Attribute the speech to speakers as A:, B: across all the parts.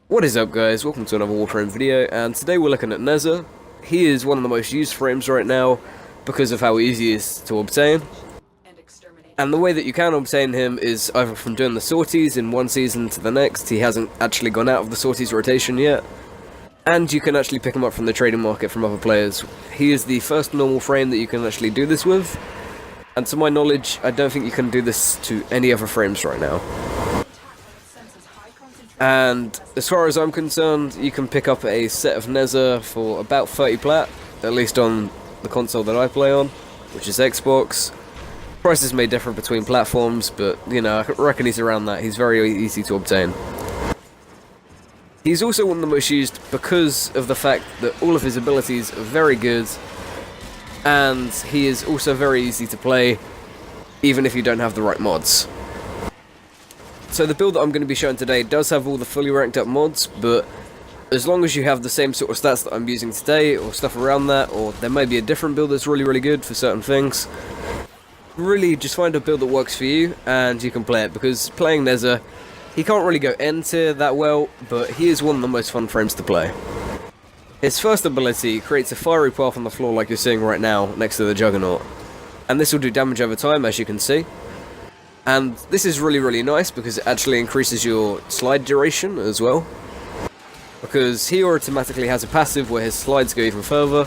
A: What is up, guys? Welcome to another Warframe video, and today we're looking at Nezha. He is one of the most used frames right now because of how easy he is to obtain. And the way that you can obtain him is either from doing the sorties in one season to the next. He hasn't actually gone out of the sorties rotation yet. And you can actually pick him up from the trading market from other players. He is the first normal frame that you can actually do this with. And to my knowledge, I don't think you can do this to any other frames right now. And as far as I'm concerned, you can pick up a set of Nezha for about 30 plat, at least on the console that I play on, which is Xbox. Prices may differ between platforms, but, you know, I reckon he's around that. He's very easy to obtain. He's also one of the most used because of the fact that all of his abilities are very good, and he is also very easy to play, even if you don't have the right mods. So the build that I'm going to be showing today does have all the fully ranked up mods, but as long as you have the same sort of stats that I'm using today, or stuff around that, or there may be a different build that's really good for certain things, really just find a build that works for you, and you can play it, because playing Nezha, he can't really go N tier that well, but he is one of the most fun frames to play. His first ability creates a fiery path on the floor like you're seeing right now, next to the Juggernaut, and this will do damage over time, as you can see. And this is really nice because it actually increases your slide duration as well. Because he automatically has a passive where his slides go even further,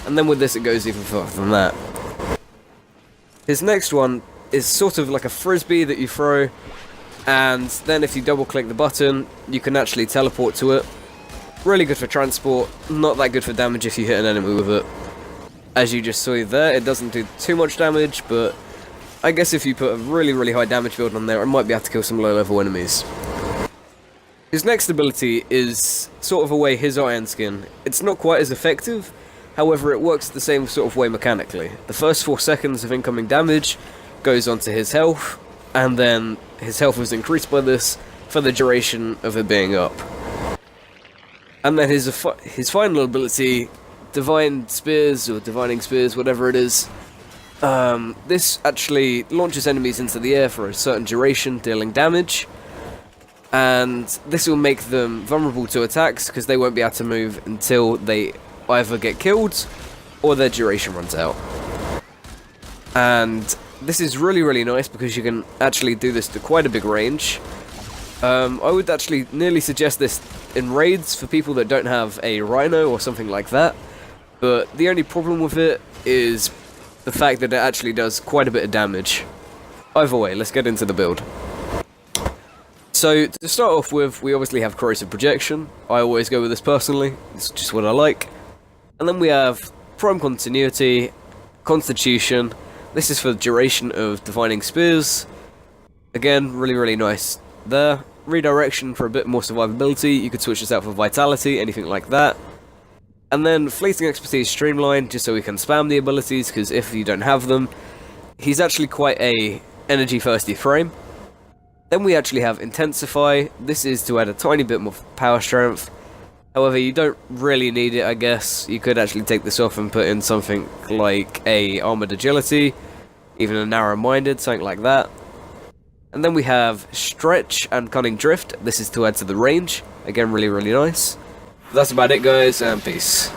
A: and then with this it goes even further than that. His next one is sort of like a frisbee that you throw, and then if you double click the button, you can actually teleport to it. Really good for transport, not that good for damage if you hit an enemy with it. As you just saw there, it doesn't do too much damage, but I guess if you put a really high damage build on there, it might be able to kill some low level enemies. His next ability is sort of a way his iron skin. It's not quite as effective, however it works the same sort of way mechanically. The first 4 seconds of incoming damage goes onto his health, and then his health is increased by this for the duration of it being up. And then his final ability, Divine Spears, or Divining Spears, whatever it is, this actually launches enemies into the air for a certain duration, dealing damage, and this will make them vulnerable to attacks because they won't be able to move until they either get killed or their duration runs out. And this is really nice because you can actually do this to quite a big range. I would actually nearly suggest this in raids for people that don't have a Rhino or something like that, but the only problem with it is the fact that it actually does quite a bit of damage. Either way, let's get into the build. So, to start off with, we obviously have Corrosive Projection. I always go with this personally, it's just what I like. And then we have Prime Continuity, Constitution. This is for the duration of Divining Spears. Again, really nice there. Redirection for a bit more survivability. You could switch this out for Vitality, anything like that. And then Fleeting Expertise Streamline, just so we can spam the abilities, because if you don't have them, he's actually quite a energy thirsty frame. Then we actually have Intensify. This is to add a tiny bit more power strength. However, you don't really need it, I guess. You could actually take this off and put in something like a Armored Agility, even a Narrow-Minded, something like that. And then we have Stretch and Cunning Drift. This is to add to the range. Again, really nice. That's about it, guys, and peace.